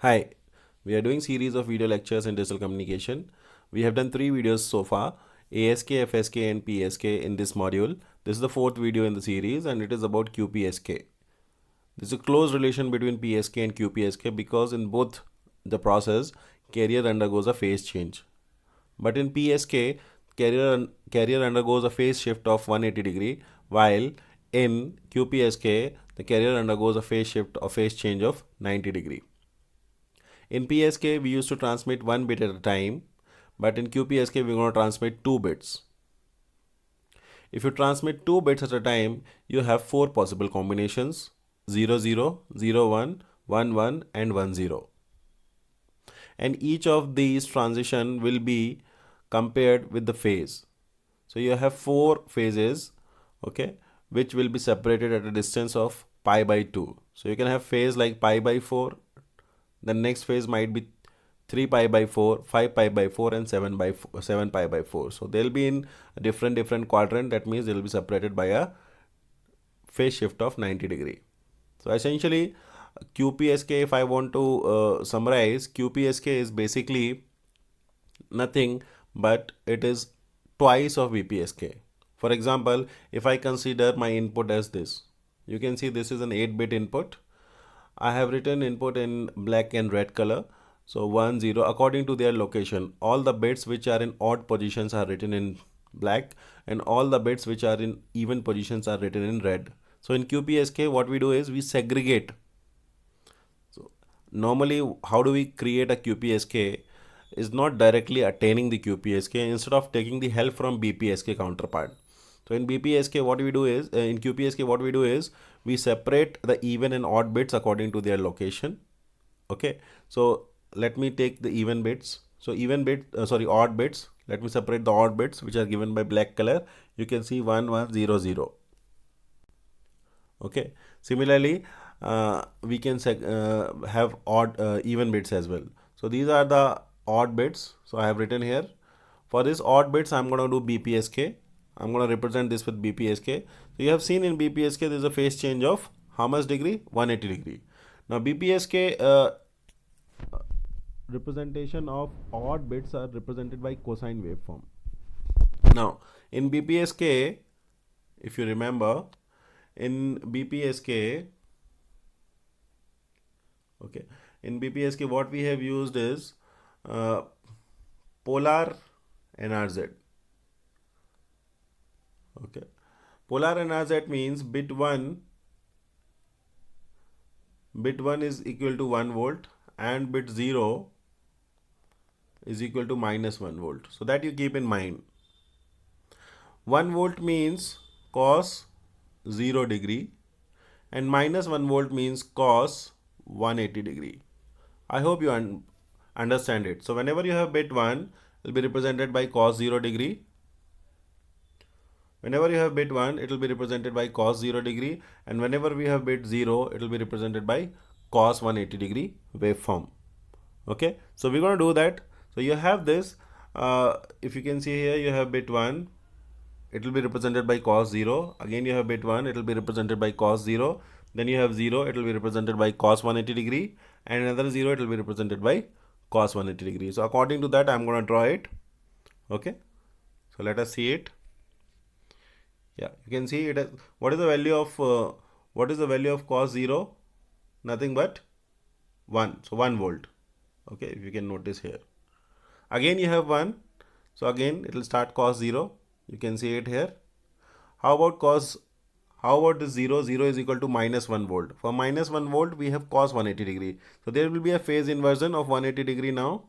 Hi, we are doing series of video lectures in digital communication. We have done 3 videos so far, ASK, FSK and PSK in this module. This is the 4th video in the series and it is about QPSK. There's a close relation between PSK and QPSK because in both the process, carrier undergoes a phase change. But in PSK, carrier undergoes a phase shift of 180 degree, while in QPSK, the carrier undergoes a phase shift or phase change of 90 degree. In PSK, we used to transmit 1 bit at a time, but in QPSK, we're going to transmit 2 bits. If you transmit 2 bits at a time, you have 4 possible combinations 0, 0, 0, 1, 1, 1, and 1, 0. And each of these transition will be compared with the phase. So you have 4 phases, okay, which will be separated at a distance of pi by 2. So you can have phase like pi by 4. The next phase might be 3 pi by 4, 5 pi by 4 and 7 pi by 4. So they'll be in a different quadrant. That means they'll be separated by a phase shift of 90 degree. So essentially QPSK, if I want to summarize, QPSK is basically nothing but it is twice of BPSK. For example, if I consider my input as this, you can see this is an 8-bit input. I have written input in black and red color. So 1, 0 according to their location. All the bits which are in odd positions are written in black and all the bits which are in even positions are written in red. So in QPSK what we do is we segregate. So normally how do we create a QPSK is not directly attaining the QPSK instead of taking the help from BPSK counterpart. So in BPSK what we do is in QPSK what we do is we separate the even and odd bits according to their location. Okay, so let me take the even bits. So odd bits. Let me separate the odd bits which are given by black color. You can see 1 1 0 0. Okay, similarly we can have odd even bits as well. So these are the odd bits. So I have written here for this odd bits I'm going to do BPSK. I'm going to represent this with BPSK. So you have seen in BPSK there is a phase change of how much degree? 180 degree. Now BPSK representation of odd bits are represented by cosine waveform. Now in BPSK, if you remember, in BPSK, okay, in BPSK what we have used is polar NRZ. Okay, polar NRZ means bit 1 is equal to 1 volt and bit 0 is equal to minus 1 volt. So that you keep in mind. 1 volt means cos 0 degree and minus 1 volt means cos 180 degree. I hope you understand it. So whenever you have bit 1, it will be represented by cos 0 degree. Whenever you have bit 1, it will be represented by cos 0 degree, and whenever we have bit 0, it will be represented by cos 180 degree waveform. Okay, so we're going to do that. So you have this, if you can see here, you have bit 1, it will be represented by cos 0. Again you have bit 1, it will be represented by cos 0. Then you have 0, it will be represented by cos 180 degree, and another 0, it will be represented by cos 180 degree. So according to that, I'm going to draw it. Okay, so let us see it. Yeah, you can see it as, what is the value of cos 0? Nothing but 1. So 1 volt. Okay, if you can notice here. Again you have 1. So again it will start cos 0. You can see it here. How about this 0? 0 is equal to minus 1 volt. For minus 1 volt we have cos 180 degree. So there will be a phase inversion of 180 degree now.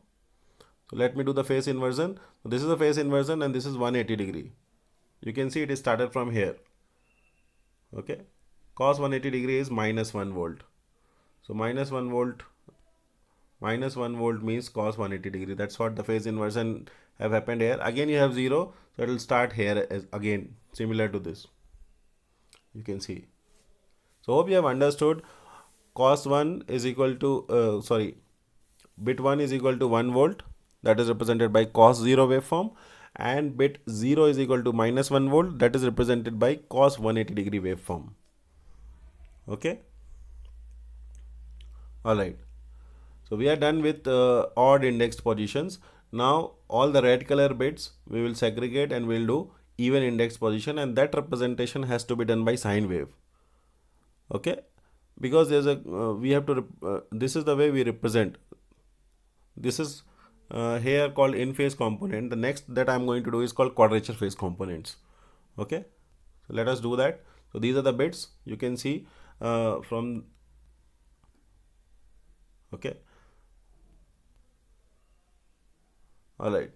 So let me do the phase inversion. So this is the phase inversion and this is 180 degree. You can see it is started from here. Okay, cos 180 degree is minus 1 volt. So minus 1 volt means cos 180 degree. That's what the phase inversion have happened here. Again you have 0, so it will start here as again similar to this. You can see. So hope you have understood. Cos 1 is equal to bit 1 is equal to 1 volt, that is represented by cos 0 waveform, and bit 0 is equal to minus 1 volt, that is represented by cos 180 degree waveform. Okay, all right. So we are done with odd indexed positions. Now all the red color bits we will segregate and we'll do even indexed position, and that representation has to be done by sine wave. Okay, because there's a we have to this is the way we represent. This is here called in phase component. The next that I'm going to do is called quadrature phase components. Okay, so let us do that. So these are the bits you can see from. Okay, all right.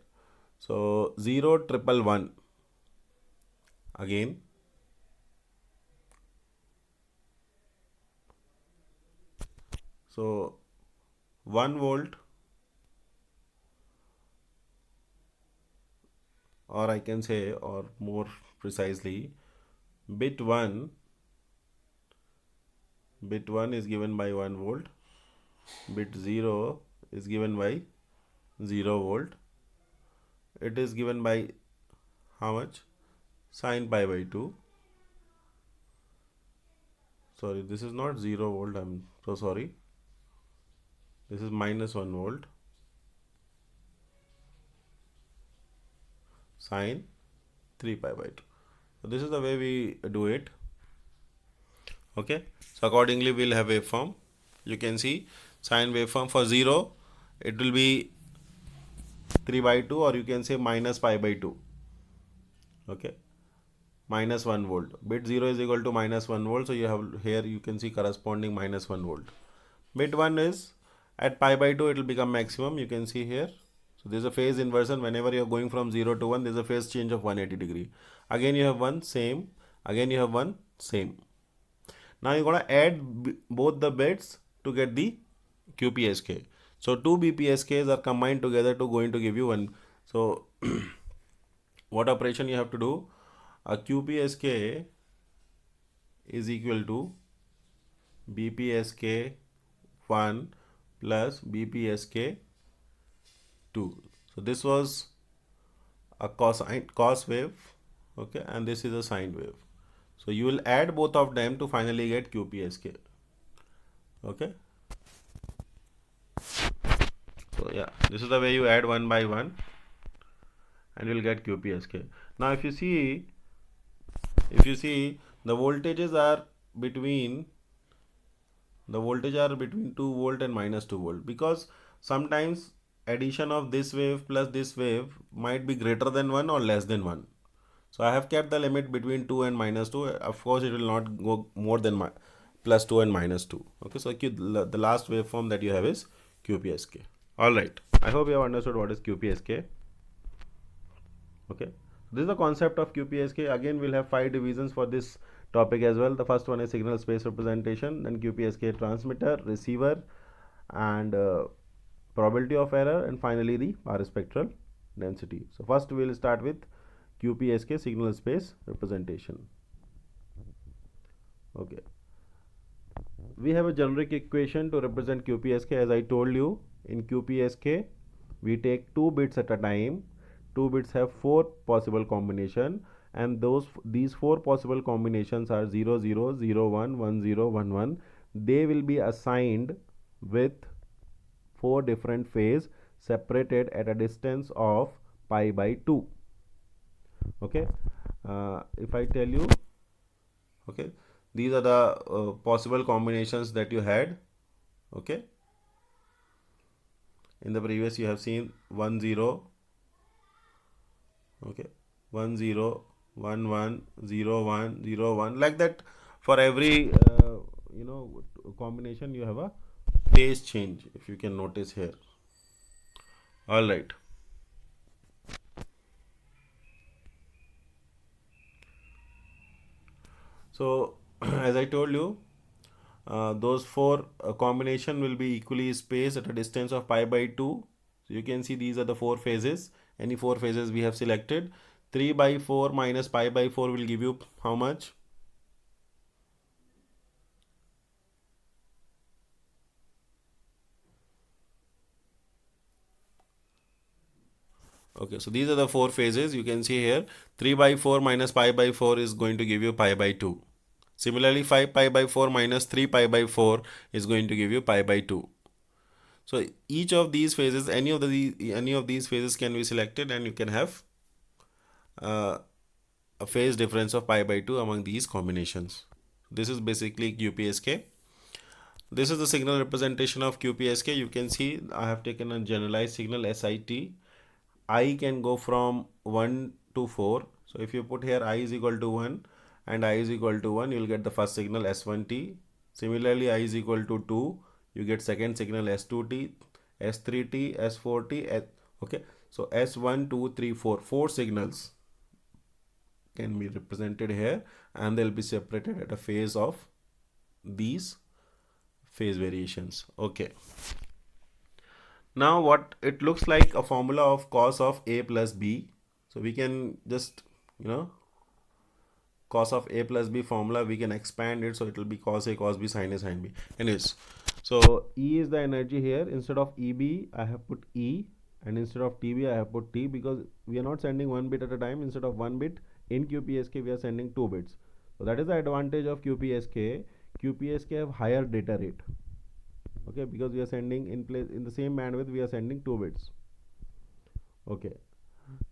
So 0 triple 1 again. So 1 volt, or I can say, or more precisely, bit 1 is given by 1 volt, bit 0 is given by 0 volt. It is given by how much? Sine pi by 2. Sorry, this is not 0 volt, I'm so sorry. This is minus 1 volt. Sine 3 pi by 2. So this is the way we do it. Okay, so accordingly we'll have waveform. You can see sine waveform for 0, it will be 3 by 2, or you can say minus pi by 2. Okay, minus 1 volt. Bit 0 is equal to minus 1 volt, so you have here, you can see corresponding minus 1 volt. Bit 1 is at pi by 2, it will become maximum. You can see here. So there's a phase inversion. Whenever you're going from 0 to 1, there's a phase change of 180 degree. Again you have one, same. Again you have one, same. Now you're gonna add both the bits to get the QPSK. So two BPSKs are combined together to going to give you one. So what operation you have to do? A QPSK is equal to BPSK 1 plus BPSK 2. So this was a cos wave, okay, and this is a sine wave. So you will add both of them to finally get QPSK. Okay. So yeah, this is the way you add one by one and you'll get QPSK. Now if you see the voltages are between 2 volt and minus 2 volt, because sometimes addition of this wave plus this wave might be greater than 1 or less than 1. So I have kept the limit between 2 and minus 2. Of course it will not go more than plus 2 and minus 2. Okay, so the last waveform that you have is QPSK. Alright, I hope you have understood what is QPSK. Okay, this is the concept of QPSK. Again, we'll have 5 divisions for this topic as well. The first one is signal space representation, then QPSK transmitter, receiver, and probability of error, and finally the power spectral density. So first we will start with QPSK, signal space representation. Okay, we have a generic equation to represent QPSK. As I told you, in QPSK we take 2 bits at a time. 2 bits have 4 possible combination, and these 4 possible combinations are 0 0 0 1 1 0 1 1. They will be assigned with 4 different phase separated at a distance of pi by 2. Okay, if I tell you, okay, these are the possible combinations that you had. Okay, in the previous you have seen 1 0, okay, 1 0 1 1 0 1 0 1, like that. For every combination you have a phase change, if you can notice here. All right, so as I told you, those 4 combination will be equally spaced at a distance of pi by 2. So you can see these are the 4 phases. Any 4 phases we have selected. 3 by 4 minus pi by 4 will give you how much? Okay, so these are the 4 phases. You can see here 3 by 4 minus pi by 4 is going to give you pi by 2. Similarly, 5 pi by 4 minus 3 pi by 4 is going to give you pi by 2. So each of these phases, any of these phases can be selected, and you can have uh, a phase difference of pi by 2 among these combinations. This is basically QPSK. This is the signal representation of QPSK. You can see I have taken a generalized signal SIT. I can go from 1 to 4. So if you put here I is equal to 1 and I is equal to 1, you will get the first signal S1T. Similarly, I is equal to 2, you get second signal S2T, S3T, S4T. Okay, so S1, 2, 3, 4. Four signals can be represented here, and they'll be separated at a phase of these phase variations. Okay. Now what it looks like a formula of cos of A plus B. So we can just, cos of A plus B formula, we can expand it. So it will be cos A, cos B, sin A, sin B. Anyways, so E is the energy here. Instead of EB, I have put E, and instead of TB, I have put T, because we are not sending one bit at a time. Instead of one bit in QPSK, we are sending 2 bits. So that is the advantage of QPSK. QPSK have higher data rate. Okay, because we are sending in the same bandwidth, we are sending 2 bits. Okay,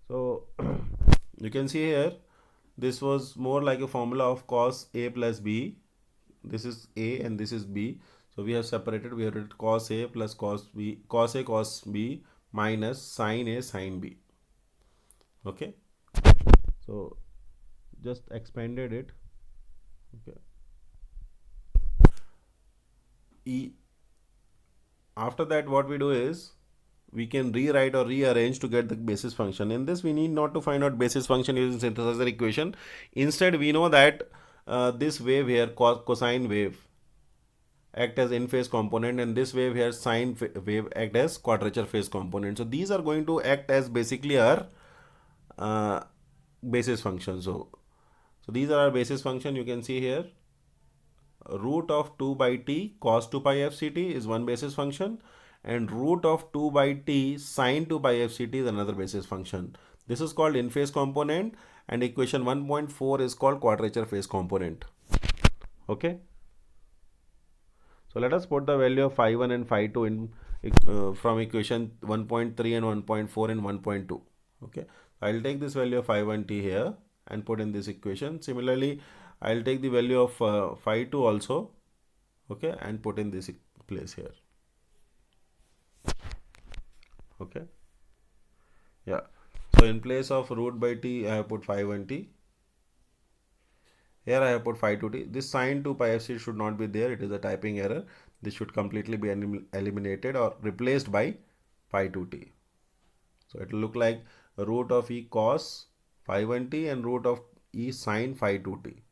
so you can see here, this was more like a formula of cos A plus B. This is A and this is B. So we have separated, we have written cos A plus cos B, cos A cos B minus sin A sin B. Okay, so just expanded it. Okay, after that, what we do is we can rewrite or rearrange to get the basis function. In this, we need not to find out basis function using synthesizer equation. Instead, we know that this wave here, cosine wave, act as in phase component, and this wave here, sine wave, act as quadrature phase component. So these are going to act as basically our basis function. So these are our basis function. You can see here, root of 2 by t cos 2 pi fct is one basis function, and root of 2 by t sin 2 pi fct is another basis function. This is called in phase component, and equation 1.4 is called quadrature phase component. Okay, so let us put the value of phi1 and phi2 in from equation 1.3 and 1.4 and 1.2. Okay, I'll take this value of phi1t here and put in this equation. Similarly, I'll take the value of phi2 also, okay, and put in this place here. Okay, yeah, so in place of root by t, I have put phi1t. Here I have put phi2t. This sin 2 pi fc should not be there. It is a typing error. This should completely be eliminated or replaced by phi2t. So it will look like root of e cos phi1t and root of e sin phi2t.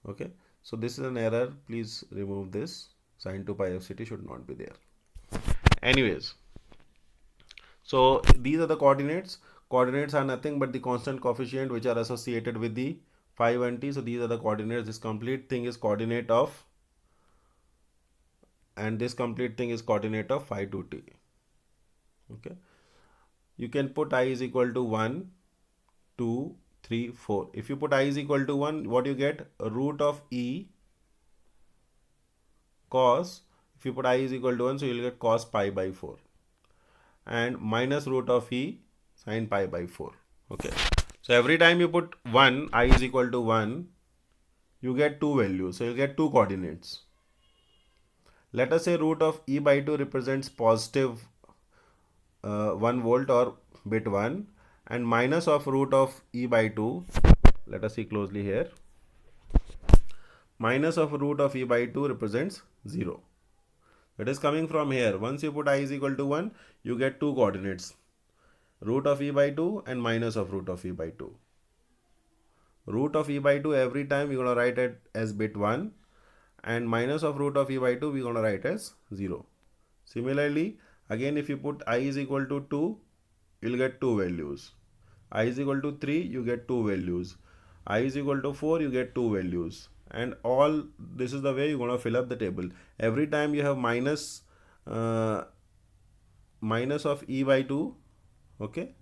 Okay, so this is an error. Please remove this. Sin 2 pi fct should not be there. Anyways, so these are the coordinates. Coordinates are nothing but the constant coefficient which are associated with the phi1t. So these are the coordinates. This complete thing is coordinate of, and this complete thing is coordinate of phi2t. Okay, you can put I is equal to 1, 2, 3, 4. If you put I is equal to 1, what you get? Root of e cos. If you put I is equal to 1, so you will get cos pi by 4, and minus root of e sin pi by 4. Okay, so every time you put 1, I is equal to 1, you get two values. So you get two coordinates. Let us say root of e by 2 represents positive 1 volt or bit 1, and minus of root of e by 2, let us see closely here, minus of root of e by 2 represents 0. It is coming from here. Once you put I is equal to 1, you get two coordinates, root of e by 2 and minus of root of e by 2. Root of e by 2, every time we're going to write it as bit 1, and minus of root of e by 2 we're going to write as 0. Similarly, again, if you put I is equal to 2, you'll get two values. I is equal to 3, you get two values. I is equal to 4, you get two values. And all this is the way you're going to fill up the table. Every time you have minus of e by 2, okay,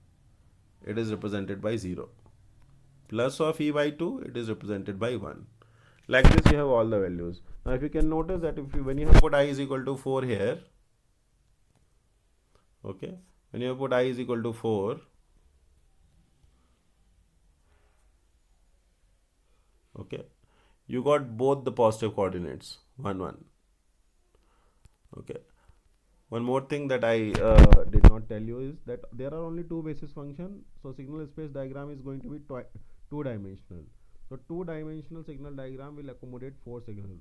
it is represented by 0. Plus of e by 2, it is represented by 1. Like this, you have all the values. Now, if you can notice that when you have put I is equal to 4 here, Okay, when you put I is equal to 4, okay, you got both the positive coordinates 1 1. Okay, one more thing that I did not tell you is that there are only two basis function, so signal space diagram is going to be two dimensional. So two dimensional signal diagram will accommodate four signals.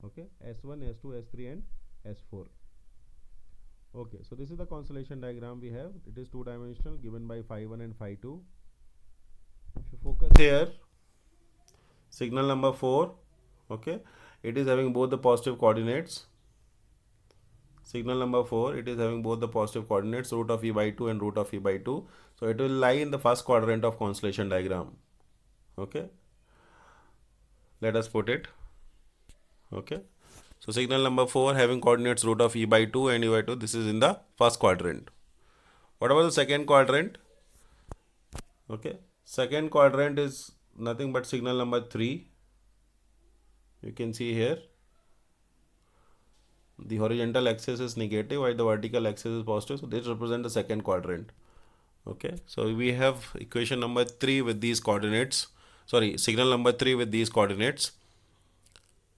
Okay, S1, S2, S3 and S4. Okay, so this is the constellation diagram we have. It is two dimensional, given by phi 1 and phi 2. If you focus here, signal number 4, okay, it is having both the positive coordinates. Signal number 4, it is having both the positive coordinates, root of e by 2 and root of e by 2. So it will lie in the first quadrant of constellation diagram. Okay, let us put it. Okay, so signal number 4 having coordinates root of e by 2 and e by 2, this is in the first quadrant. What about the second quadrant? Okay, second quadrant is nothing but signal number 3. You can see here the horizontal axis is negative while the vertical axis is positive, so this represents the second quadrant. Okay, so we have equation number 3 with these coordinates, sorry, signal number 3 with these coordinates.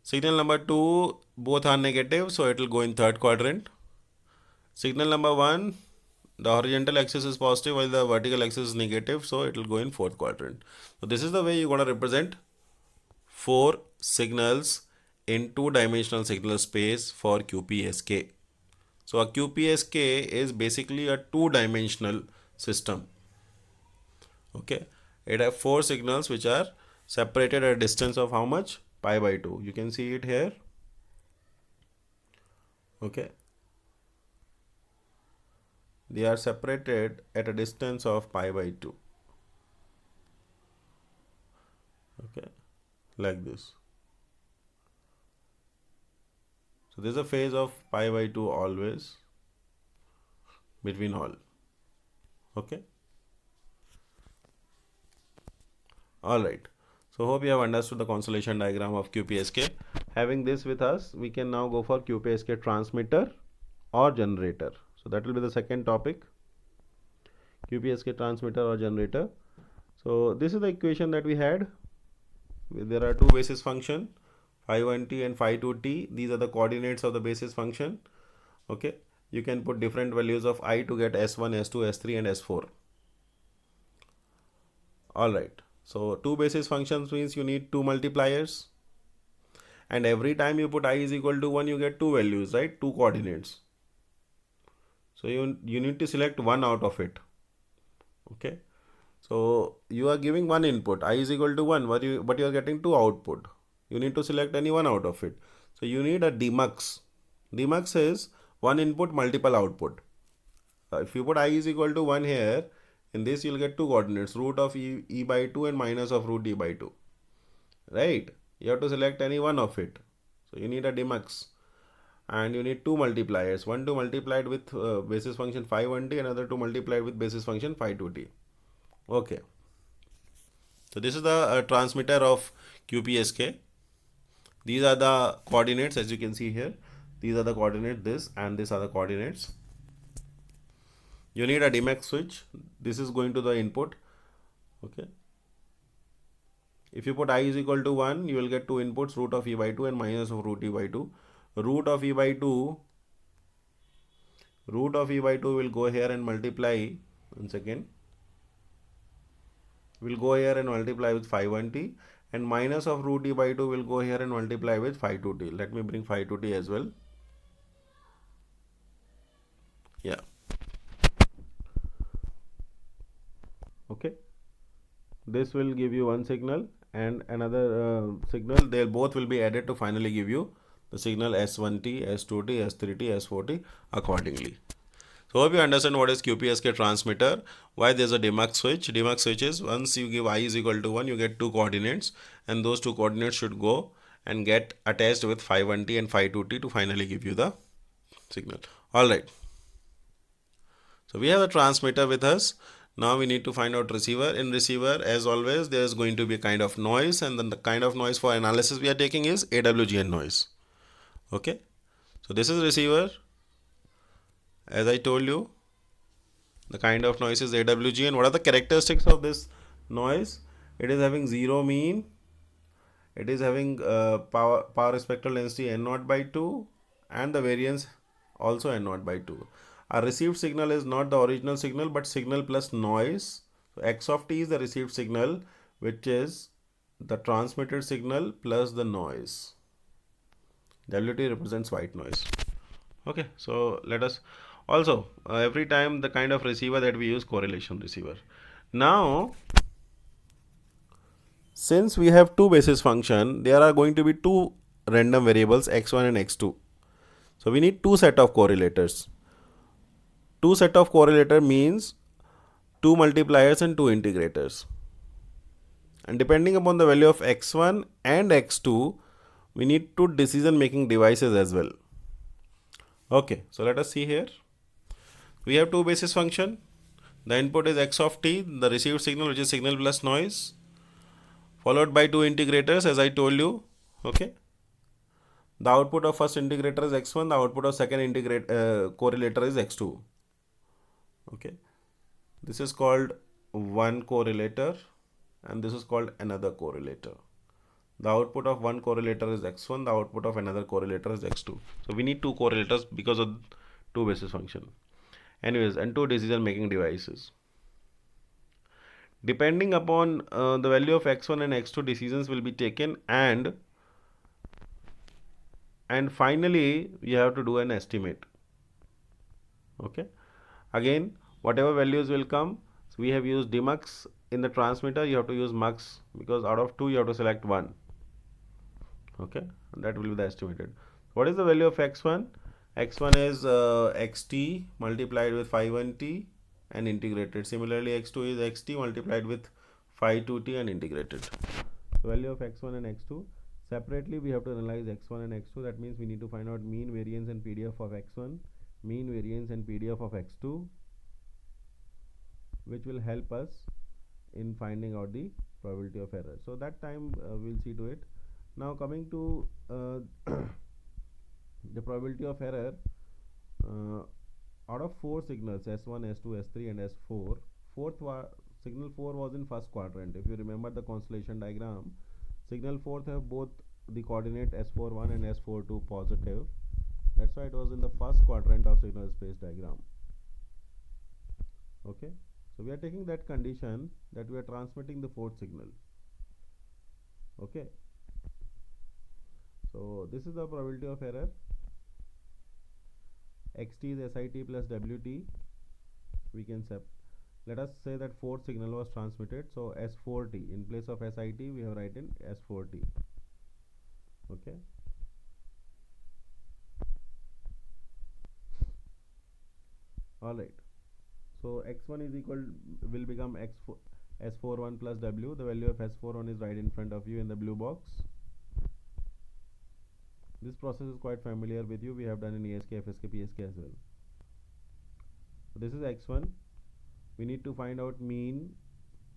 Signal number 2, both are negative, so it will go in third quadrant. Signal number 1, the horizontal axis is positive while the vertical axis is negative, so it will go in fourth quadrant. So this is the way you're going to represent 4 signals in two-dimensional signal space for QPSK. So a QPSK is basically a two-dimensional system. Okay, it has 4 signals which are separated at a distance of how much? Pi by 2. You can see it here. Okay, they are separated at a distance of pi by 2. Okay, like this. So there is a phase of pi by 2 always between all. Okay. Alright. So hope you have understood the constellation diagram of QPSK. Having this with us, we can now go for QPSK transmitter or generator. So that will be the second topic. QPSK transmitter or generator. So this is the equation that we had. There are two basis function, phi 1t and phi 2t. These are the coordinates of the basis function. Okay, you can put different values of I to get S1, S2, S3 and S4. Alright, so two basis functions means you need two multipliers, and every time you put I is equal to 1, you get two values, right? Two coordinates. So you need to select one out of it. Okay, so you are giving one input, I is equal to 1, but you are getting two output. You need to select any one out of it. So you need a demux. Demux is one input, multiple output. If you put I is equal to 1 here, in this you'll get two coordinates, root of e by 2 and minus of root e by 2. Right? You have to select any one of it. So you need a demux. And you need two multipliers. One to multiplied with basis function phi 1t, another to multiplied with basis function phi 2t. Okay. So this is the transmitter of QPSK. These are the coordinates as you can see here. These are the coordinates, this and these are the coordinates. You need a demux switch. This is going to the input. Okay. If you put I is equal to 1, you will get two inputs, root of e by 2 and minus of root e by 2. Root of e by 2 will go here and multiply, one second, will go here and multiply with phi 1t, and minus of root e by 2 will go here and multiply with phi 2t. Let me bring phi 2t as well. Yeah. Okay. This will give you one signal and another signal. They both will be added to finally give you the signal S1t, S2t, S3t, S4t accordingly. So hope you understand what is QPSK transmitter, why there is a demux switch. Demux switch is once you give I is equal to 1, you get two coordinates, and those two coordinates should go and get attached with phi 1t and phi 2t to finally give you the signal. Alright. So we have a transmitter with us. Now we need to find out receiver. In receiver, as always, there is going to be a kind of noise, and then the kind of noise for analysis we are taking is AWGN noise. Okay. So this is receiver. As I told you, the kind of noise is AWG, and what are the characteristics of this noise? It is having zero mean, it is having power spectral density n naught by 2, and the variance also n naught by 2. Our received signal is not the original signal but signal plus noise. So x of t is the received signal, which is the transmitted signal plus the noise. WT represents white noise. Okay, so let us also every time the kind of receiver that we use, correlation receiver. Now since we have two basis function, there are going to be two random variables x1 and x2. So we need two set of correlators. Two set of correlator means two multipliers and two integrators. And depending upon the value of x1 and x2, we need two decision making devices as well. Okay, so let us see here. We have two basis function. The input is x of t, the received signal, which is signal plus noise, followed by two integrators, as I told you. Okay, the output of first integrator is x1, the output of second correlator is x2. Okay, this is called one correlator and this is called another correlator. The output of one correlator is x1, the output of another correlator is x2. So we need two correlators because of two basis function. Anyways, and two decision making devices. Depending upon the value of x1 and x2, decisions will be taken, and finally we have to do an estimate. Okay, again whatever values will come, so we have used demux in the transmitter, you have to use mux, because out of two you have to select one. Okay, and that will be the estimated. What is the value of x1? X1 is xt multiplied with phi 1t and integrated. Similarly, x2 is xt multiplied with phi 2t and integrated. The value of x1 and x2. Separately, we have to analyze x1 and x2. That means we need to find out mean, variance and PDF of x1, mean, variance and PDF of x2, which will help us in finding out the probability of error. So that time we'll see to it. Now coming to the probability of error, out of four signals S1, S2, S3 and S4, signal 4 was in first quadrant. If you remember the constellation diagram, signal 4th have both the coordinate S41 and S42 positive. That's why it was in the first quadrant of signal space diagram. Okay, so we are taking that condition that we are transmitting the fourth signal. Okay, so this is the probability of error. Xt is SIT plus WT. We can let us say that fourth signal was transmitted, so S4T in place of SIT we have written S4T. Okay, all right. So x1 is equal will become S41 plus W. The value of S41 is right in front of you in the blue box. This process is quite familiar with you. We have done in ASK, FSK, PSK as well. So this is x1. We need to find out mean,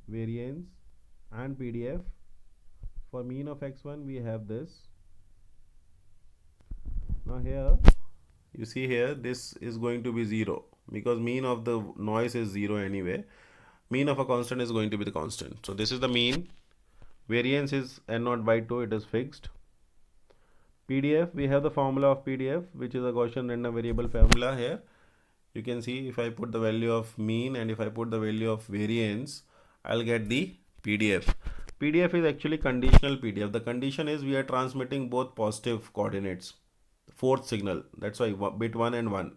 variance and PDF. For mean of x1 we have this. Now here you see here this is going to be 0 because mean of the noise is 0 anyway. Mean of a constant is going to be the constant. So this is the mean. Variance is n0 by 2, it is fixed. PDF, we have the formula of PDF, which is a Gaussian random variable formula here. You can see if I put the value of mean and if I put the value of variance, I'll get the PDF. PDF is actually conditional PDF. The condition is we are transmitting both positive coordinates, fourth signal, that's why bit 1 and 1,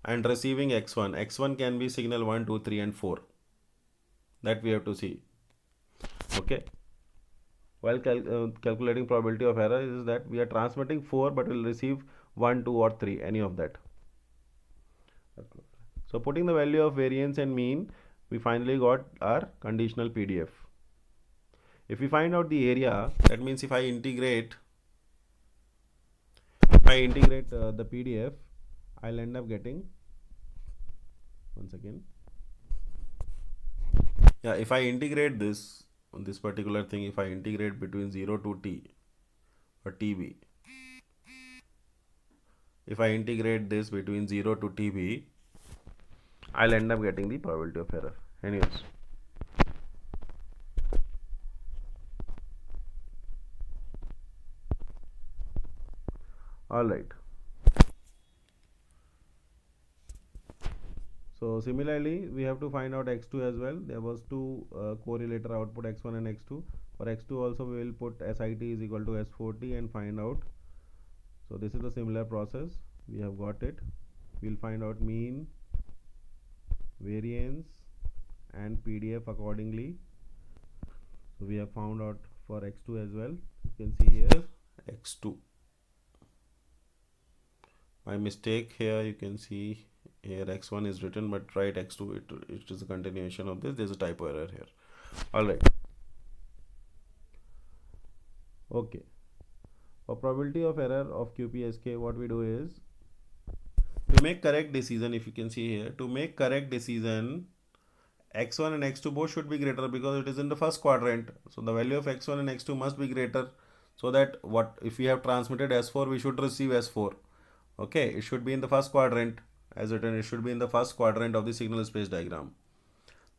and receiving x1. X1 can be signal 1, 2, 3 and 4. That we have to see. Okay. While calculating probability of error is that we are transmitting 4 but will receive 1, 2 or 3, any of that. So putting the value of variance and mean, we finally got our conditional PDF. If we find out the area, that means if I integrate the PDF, I'll end up getting, once again, yeah, if I integrate this particular thing, if I integrate between 0 to t or tb, if I integrate this between 0 to TB, I'll end up getting the probability of error. Anyways, all right. So similarly, we have to find out x2 as well. There was two correlator output x1 and x2. For x2 also we will put SIT is equal to S40 and find out. So this is the similar process. We have got it. We'll find out mean, variance and PDF accordingly. So we have found out for x2 as well. You can see here x2. My mistake here, you can see here x1 is written, but write x2. It is a continuation of this. There's a typo error here. All right. Okay. For probability of error of QPSK, what we do is to make correct decision. If you can see here, to make correct decision, x1 and x2 both should be greater because it is in the first quadrant. So the value of x1 and x2 must be greater, so that what if we have transmitted S4, we should receive S4. Okay, it should be in the first quadrant as written. It should be in the first quadrant of the signal space diagram.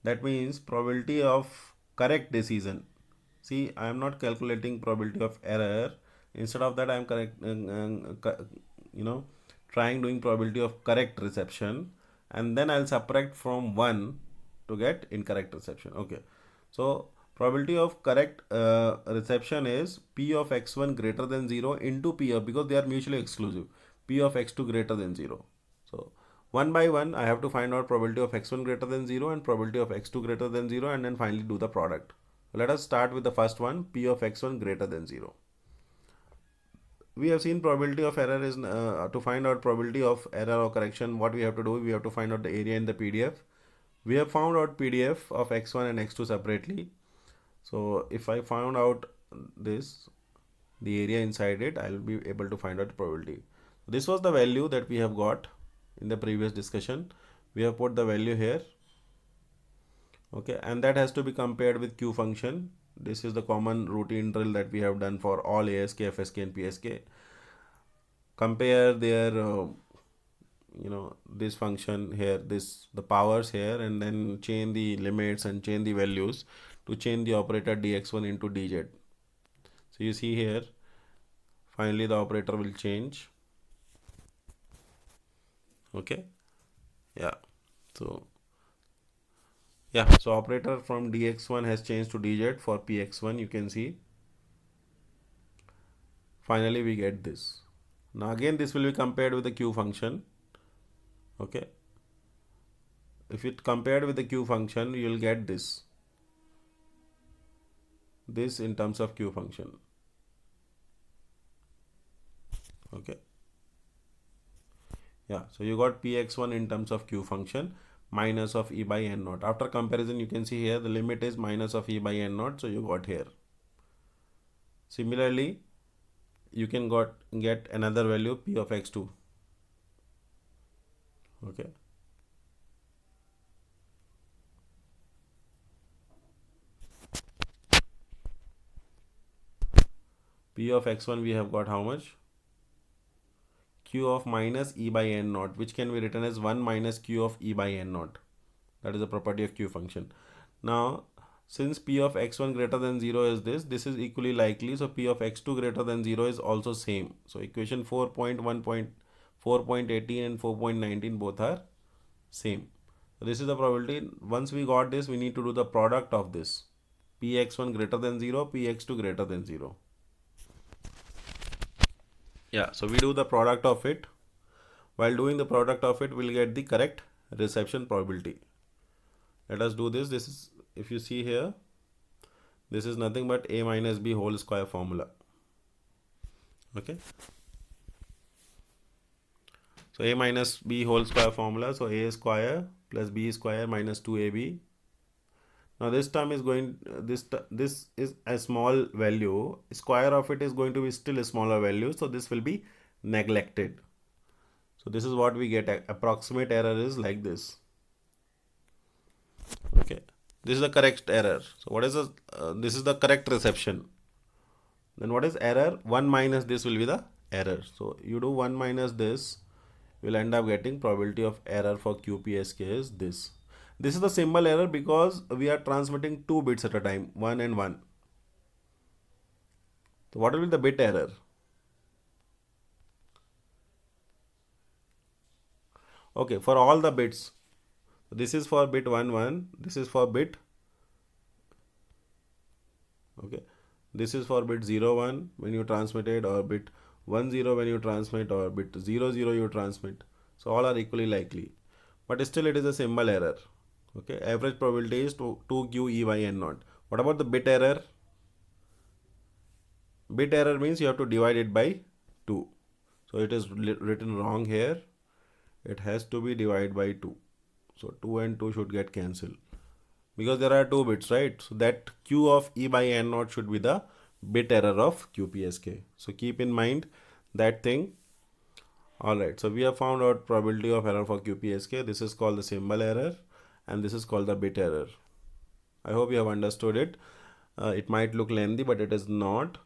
That means probability of correct decision. See, I am not calculating probability of error. Instead of that, I am trying doing probability of correct reception, and then I'll subtract from 1 to get incorrect reception. Okay, so probability of correct reception is P of x1 greater than 0 into P of, because they are mutually exclusive, P of x2 greater than 0. So one by one I have to find out probability of x1 greater than 0 and probability of x2 greater than 0, and then finally do the product. Let us start with the first one, P of x1 greater than 0. We have seen probability of error is to find out probability of error or correction. What we have to do, we have to find out the area in the PDF. We have found out PDF of x1 and x2 separately. So if I found out this, the area inside it, I will be able to find out the probability. This was the value that we have got in the previous discussion. We have put the value here. Okay, and that has to be compared with Q function. This is the common routine drill that we have done for all ASK, FSK and PSK. Compare their this function here, the powers here, and then change the limits and change the values to change the operator dx1 into dz. So you see here, finally the operator will change. Okay, so operator from dx1 has changed to dz for px1. You can see finally we get this. Now again this will be compared with the Q function. Okay, if it compared with the Q function, you will get this in terms of Q function. Okay, so you got px1 in terms of Q function minus of e by n naught. After comparison, you can see here the limit is minus of e by n naught, so you got here. Similarly, you can get another value, p of x2. Okay, p of x1 we have got how much? Q of minus e by n naught, which can be written as 1 minus q of e by n naught. That is the property of Q function. Now since p of x1 greater than 0 is this is equally likely, so p of x2 greater than 0 is also same. So equation 4.18 and 4.19 both are same. So this is the probability. Once we got this, we need to do the product of this, px1 greater than 0, px2 greater than 0. So we do the product of it. While doing the product of it, we'll get the correct reception probability. Let us do this. This is, if you see here, this is nothing but a minus b whole square formula. Okay, so a minus b whole square formula, so a square plus b square minus 2ab. Now this term is going, this is a small value, square of it is going to be still a smaller value, so this will be neglected. So this is what we get. Approximate error is like this. Okay, this is the correct error. So what is this is the correct reception. Then what is error? 1 minus this will be the error. So you do 1 minus this, you'll end up getting probability of error for QPSK is this. This is the symbol error because we are transmitting 2 bits at a time, 1 and 1. So what will be the bit error? Okay, for all the bits, this is for bit 1 1, this is for bit, okay, this is for bit 0 1 when you transmitted, or bit 1 0 when you transmit, or bit 0 0 you transmit. So all are equally likely, but still it is a symbol error. Okay, average probability is 2q e by n naught. What about the bit error? Bit error means you have to divide it by 2. So it is written wrong here. It has to be divided by 2. So 2 and 2 should get cancelled because there are 2 bits, right? So that q of e by n naught should be the bit error of QPSK. So keep in mind that thing. Alright, so we have found out probability of error for QPSK. This is called the symbol error and this is called the bit error. I hope you have understood it. It might look lengthy, but it is not.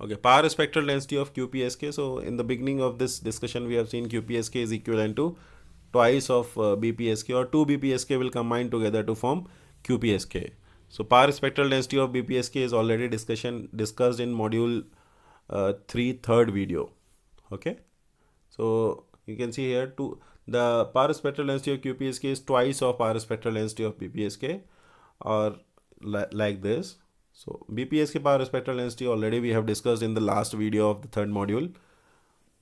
Okay, power spectral density of QPSK. So in the beginning of this discussion, we have seen QPSK is equivalent to twice of BPSK, or 2 BPSK will combine together to form QPSK. So power spectral density of BPSK is already discussed in module 3 third video. Okay, so you can see here the power spectral density of QPSK is twice of power spectral density of BPSK, or like this. So BPSK power spectral density already we have discussed in the last video of the third module.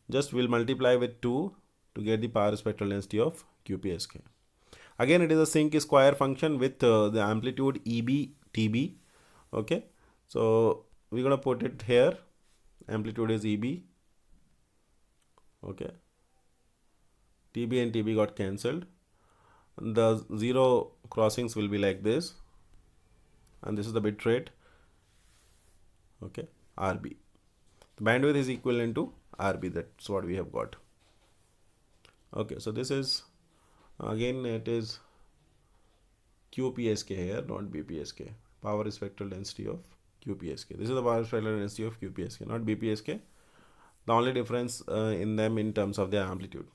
Just we'll multiply with 2 to get the power spectral density of QPSK. Again, it is a sinc square function with the amplitude EB, TB. Okay, so we're gonna put it here. Amplitude is EB. Okay, TB and TB got cancelled. The 0 crossings will be like this, and this is the bit rate. Okay, RB. The bandwidth is equivalent to RB. That's what we have got. Okay, so this is, again, it is QPSK here, not BPSK. Power spectral density of QPSK. This is the power spectral density of QPSK, not BPSK. The only difference in them in terms of their amplitude.